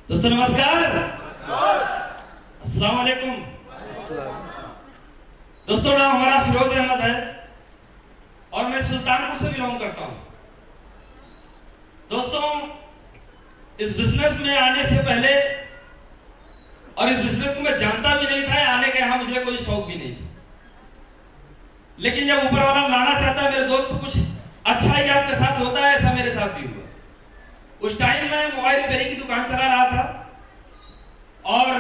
दोस्तों नमस्कार। अस्सलाम वालेकुम। दोस्तों नाम हमारा फिरोज अहमद है और मैं सुल्तानपुर से बिलोंग करता हूं। दोस्तों इस बिजनेस में आने से पहले और इस बिजनेस को मैं जानता भी नहीं था, आने का यहां मुझे कोई शौक भी नहीं था, लेकिन जब ऊपर वाला लाना चाहता है मेरे दोस्त, कुछ अच्छा ही आपके साथ होता है, ऐसा मेरे साथ भी हुआ। उस टाइम मैं मोबाइल रिपेयरिंग की दुकान चला रहा था और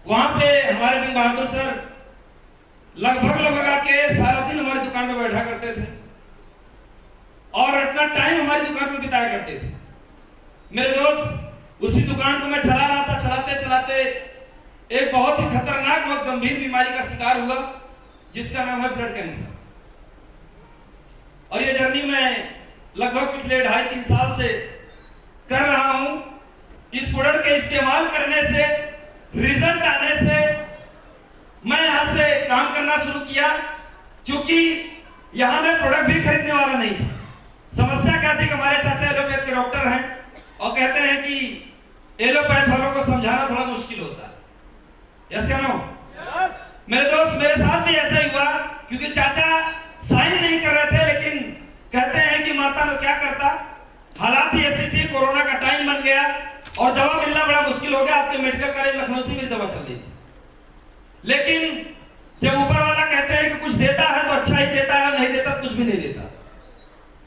वहां पे हमारे दिन बहादुर सर लगभग आके सारा दिन हमारी दुकान पे बैठा करते थे और अपना टाइम हमारी दुकान पे बिताया करते थे। मेरे दोस्त उसी दुकान को मैं चला रहा था, चलाते चलाते एक बहुत ही खतरनाक, बहुत गंभीर बीमारी का शिकार हुआ जिसका नाम है ब्लड कैंसर। और ये जर्नी मैं लगभग पिछले 2.5-3 साल से कर रहा हूं। इस प्रोडक्ट के इस्तेमाल करने से, रिजल्ट आने से मैं यहां से काम करना शुरू किया, क्योंकि यहां मैं प्रोडक्ट भी खरीदने वाला नहीं था। समस्या क्या थी कि हमारे चाचा एलोपैथ के डॉक्टर हैं और कहते हैं कि एलोपैथ वालों को समझाना थोड़ा मुश्किल होता है। यस या नो? मेरे दोस्त मेरे साथ भी ऐसा ही हुआ, क्योंकि चाचा साइन नहीं कर रहे थे, लेकिन कहते हैं कि माता में क्या करता, हालात ही ऐसी थी, कोरोना का टाइम बन गया और दवा मिलना बड़ा मुश्किल हो गया। आपके मेडिकल कॉलेज लखनऊ से भी दवा चल रही थी, लेकिन जब ऊपर वाला कहते हैं कि कुछ देता है तो अच्छा ही देता है, नहीं देता कुछ भी नहीं देता।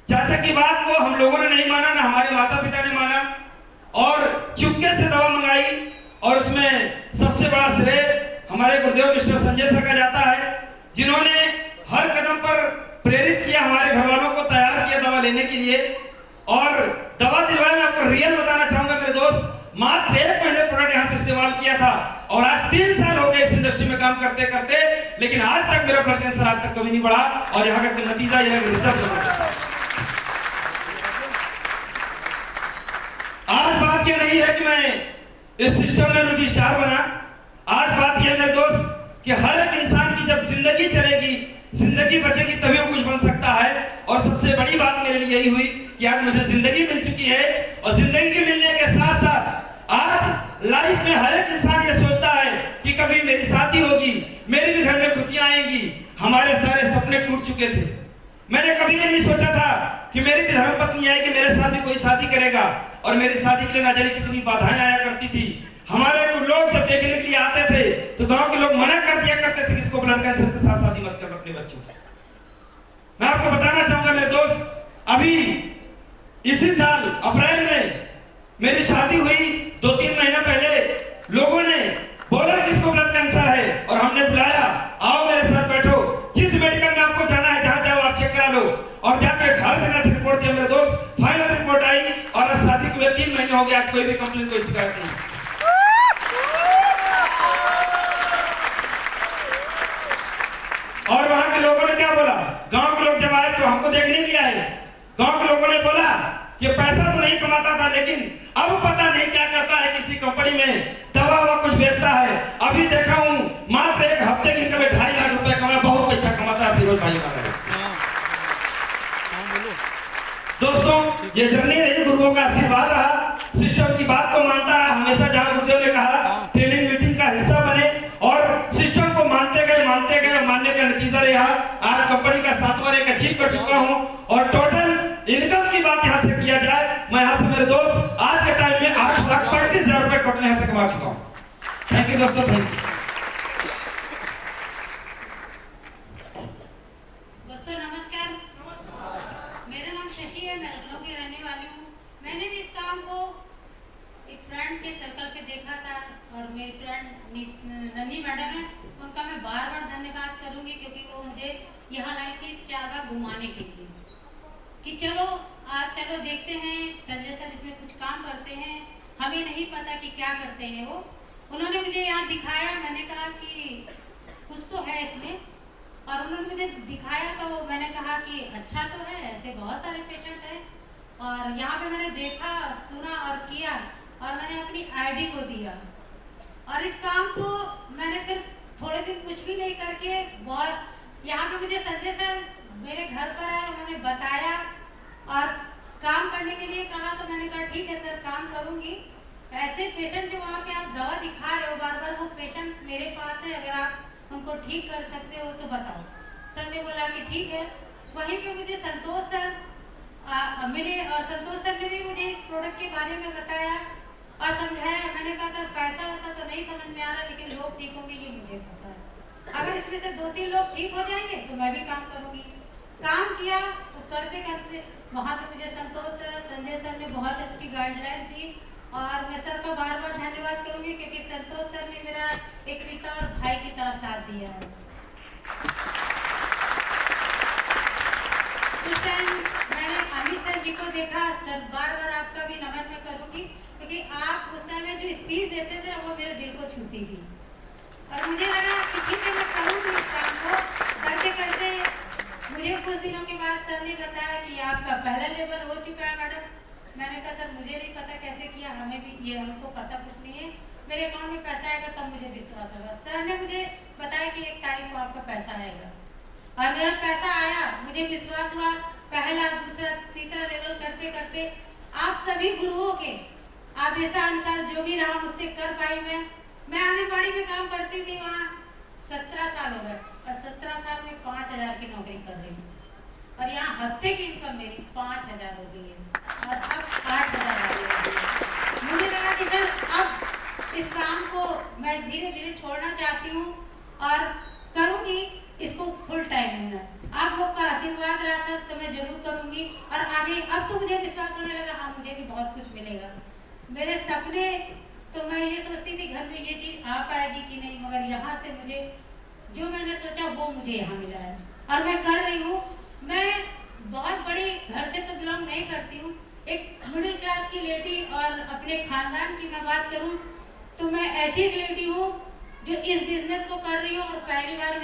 चाचा की बात को हम लोगों ने नहीं माना, ना हमारे माता पिता ने माना और चुपके से दवा मंगाई। और उसमें सबसे बड़ा श्रेय हमारे गुरुदेव मिस्टर संजय सर का जाता है, जिन्होंने हर कदम पर प्रेरित किया, हमारे घर वालों को तैयार किया दवा लेने के लिए और दवा दिलवाए। मैं आपको रियल बताना चाहूंगा मेरे दोस्त, मात्र 1 महीने प्रोडक्ट यहाँ पे इस्तेमाल किया था और आज 3 साल हो गए इस इंडस्ट्री में काम करते करते, लेकिन आज तक मेरा ब्लड कैंसर आज तक कभी नहीं बढ़ा और यहाँ का नतीजा यह रिजल्ट। आज बात यह नहीं है कि मैं इस सिस्टम में रूबी स्टार बना, आज बात यह मेरे दोस्त कि हर एक इंसान की जब जिंदगी चलेगी, जिंदगी बचेगी, तभी वो कुछ बन सकता है। और सबसे बड़ी बात मेरे लिए यही हुई कि आज मुझे जिंदगी मिल चुकी है और जिंदगी के मिलने के साथ साथ आज लाइफ में हर एक इंसान ये सोचता है कि कभी मेरी शादी होगी, मेरे भी घर में खुशियां आएंगी। हमारे सारे सपने टूट चुके थे। मैंने कभी ये नहीं सोचा था कि मेरी भी धर्मपत्नी आएगी, मेरे साथ भी कोई शादी करेगा और मेरी शादी के लिए ना जाने कितनी बाधाएं आया करती थी। हमारे लोग जब देखने के लिए आते थे तो गांव के लोग मना कर दिया करते थे कि इसको ब्लड कैंसर के साथ शादी मत कर अपने बच्चों से। मैं आपको बताना चाहूंगा मेरे दोस्त, अभी इसी साल अप्रैल में मेरी शादी हुई। 2-3 महीना पहले लोगों ने बोला कि इसको ब्लड कैंसर है और हमने बुलाया, आओ मेरे साथ बैठो, जिस मेडिकल में आपको जाना है जहां जाओ आप चेक करा लो। और जाके घर जगह से रिपोर्ट दिया मेरे दोस्त, फाइनल रिपोर्ट आई और आज शादी को 3 महीने हो गए, आज कोई भी कंप्लेंट, कोई शिकायत नहीं। और वहां के लोगों ने क्या बोला, गांव के लोग जब आए तो हमको देखने के लिए आए, गांव के लोगों ने बोला कि पैसा तो नहीं कमाता था, लेकिन अब पता नहीं क्या करता है, किसी कंपनी में दवा ववा कुछ बेचता है। अभी देखा हूं मात्र 1 हफ्ते की इनकम में 2.5 लाख रुपए कमा, बहुत पैसा कमाता है फिरोज भाई का। दोस्तों ये जर्नी रही, गुरुओं का आशीर्वाद रहा, सिस्टम की बात को मानता रहा, हमेशा जहां गुरुदेव ने कहा ट्रेनिंग मीटिंग का हिस्सा बने और सिस्टम को मानते गए, मानने का नतीजा रहा। आज कंपनी का 7वां रैंक अचीव कर चुका हूं और टोटल इनकम की बात यहां से किया जाए, मैं यहां से मेरे दोस्त आज के टाइम में 8,35,000 रुपए टोटल यहां से कमा चुका हूं। थैंक यू दोस्तों, थैंक यू। दोस्तों नमस्कार, मेरा नाम शशि है, मैं लखनऊ की रहने वाली हूँ। मैंने भी इस काम को एक फ्रेंड के सर्कल पे देखा था और मेरी फ्रेंड नन्ही मैडम है, उनका मैं बार बार धन्यवाद करूंगी, क्योंकि वो मुझे यहाँ लाई थी 4 बार घुमाने के लिए कि चलो आज चलो देखते हैं संजय सर इसमें कुछ काम करते हैं, हमें नहीं पता कि क्या करते हैं वो। उन्होंने मुझे यहाँ दिखाया, मैंने कहा कि कुछ तो है इसमें, और उन्होंने मुझे दिखाया तो मैंने कहा कि अच्छा तो है, ऐसे बहुत सारे पेशेंट हैं। और यहाँ पे मैंने देखा, सुना और किया और मैंने अपनी आईडी को दिया और इस काम को मैंने फिर थोड़े दिन कुछ भी नहीं करके बहुत यहाँ पे मुझे संजय सर मेरे घर पर आए, उन्होंने बताया और काम करने के लिए कहा, तो मैंने कहा ठीक है सर काम करूंगी। ऐसे पेशेंट जो वहाँ पे आप दवा दिखा रहे हो बार बार, वो पेशेंट मेरे पास है, अगर आप उनको ठीक कर सकते हो तो बताओ। सर ने बोला कि ठीक है। वहीं पे मुझे संतोष सर मिले और संतोष सर ने भी मुझे इस प्रोडक्ट के बारे में बताया और समझाया। मैंने कहा सर पैसा वैसा तो नहीं समझ में आ रहा, लेकिन लोग ठीक होंगे ये मुझे पता है। अगर इसमें से 2-3 लोग ठीक हो जाएंगे तो मैं भी काम करूँगी। काम किया तो करते करते वहाँ पे मुझे संतोष सर, संजय सर ने बहुत अच्छी गाइडलाइन दी और मैं सर का बार बार धन्यवाद करूँगी, क्योंकि संतोष सर ने मेरा एक पिता और भाई की तरह साथ दिया है। उस टाइम मैंने अमित सर जी को देखा। सर बार बार आपका भी नमन मैं करूँगी, क्योंकि आप उस समय जो स्पीच देते थे वो मेरे दिल को छूती थी और मुझे लगा कि ठीक है मैं करूँगी इस काम को। करते करते मुझे कुछ दिनों के बाद सर ने बताया कि आपका पहला लेवल हो चुका है मैडम। मैंने कहा सर मुझे नहीं पता कैसे किया, हमें भी ये हमको पता कुछ नहीं है, मेरे अकाउंट में पैसा आएगा तब मुझे विश्वास होगा। सर ने मुझे बताया कि 1 तारीख को आपका पैसा आएगा और मेरा पैसा आया। मुझे विश्वास हुआ, पहला दूसरा तीसरा लेवल करते करते आप सभी गुरुओं के आदेशानुसार जो भी रहा मुझसे कर पाई। मैं आंगनबाड़ी में काम करती थी, वहाँ 17 साल हो गए और 17 साल में 5,000 की नौकरी कर रही हूँ और यहाँ हफ्ते की इनकम मेरी 5,000 हो गई है और अब 8,000 आ गई है। मुझे लगा कि सर अब इस काम को मैं धीरे धीरे छोड़ना चाहती हूँ और करूँगी इसको फुल टाइम में। आप लोग का आशीर्वाद रहा सर तो मैं जरूर करूँगी और आगे अब तो मुझे विश्वास होने लगा, हाँ मुझे भी बहुत कुछ मिलेगा। मेरे सपने तो मैं ये सोचती थी घर में ये चीज़ आ पाएगी कि नहीं, मगर यहाँ से मुझे जो मैंने सोचा वो मुझे यहाँ मिला है और मैं कर रही हूँ। मैं बहुत बड़ी घर से तो बिलोंग नहीं करती हूँ, एक मिडिल क्लास की लेडी और अपने खानदान की मैं बात करूँ तो मैं ऐसी एक लेडी हूँ जो इस बिजनेस को कर रही हूँ और पहली बार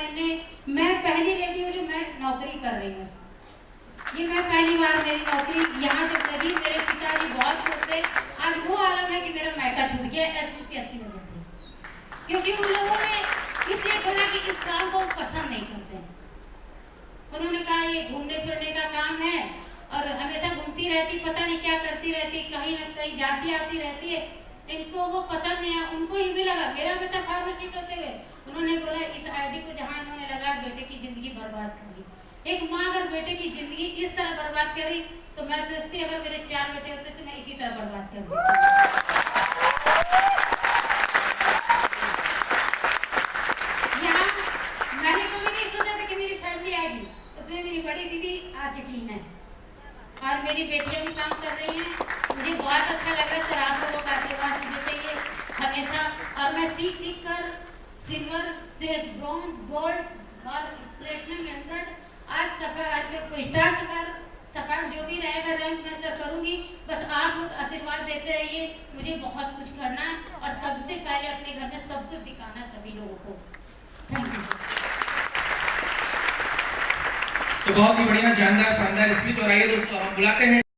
मैं पहली लेडी हूँ जो मैं नौकरी कर रही हूँ। ये मैं पहली बार मेरी नौकरी यहाँ जब लगी, मेरे पिताजी बहुत खुश थे। आज वो आलम है कि मेरा मायका छूट गया SUPS की वजह से, क्योंकि उन लोगों ने इसलिए बोला कि इस काम को पसंद नहीं करते हैं। उन्होंने कहा ये घूमने फिरने का काम है और हमेशा घूमती रहती, पता नहीं क्या करती रहती, कहीं ना कहीं जाती आती रहती है, इनको वो पसंद नहीं है। उनको ही भी लगा मेरा बेटा फार्मासिस्ट होते हुए, उन्होंने बोला इस आईडी को जहाँ इन्होंने लगा बेटे की जिंदगी बर्बाद कर दी। एक माँ अगर बेटे की जिंदगी इस तरह बर्बाद करी तो मैं सोचती अगर मेरे 4 बेटे होते तो मैं इसी तरह बर्बाद कर देती। यहाँ मैंने कभी नहीं सोचा था कि मेरी फैमिली आएगी, उसमें मेरी बड़ी दीदी आ चुकी हैं और मेरी बेटियां भी काम कर रही हैं। मुझे बहुत अच्छा लग रहा है सर, आप लोगों का आशीर्वाद मुझे चाहिए हमेशा और मैं सीख कर सिल्वर से ब्रॉन्ज, गोल्ड और प्लेटिनम 100 आज सफर जो भी रहेगा रैंक मैं सर करूंगी। बस आप लोग आशीर्वाद देते रहिए, मुझे बहुत कुछ करना है और सबसे पहले अपने घर में सब कुछ दिखाना सभी लोगों को। Thank you. तो बहुत ही बढ़िया, जानदार, शानदार स्पीच। और आइए दोस्तों हम बुलाते हैं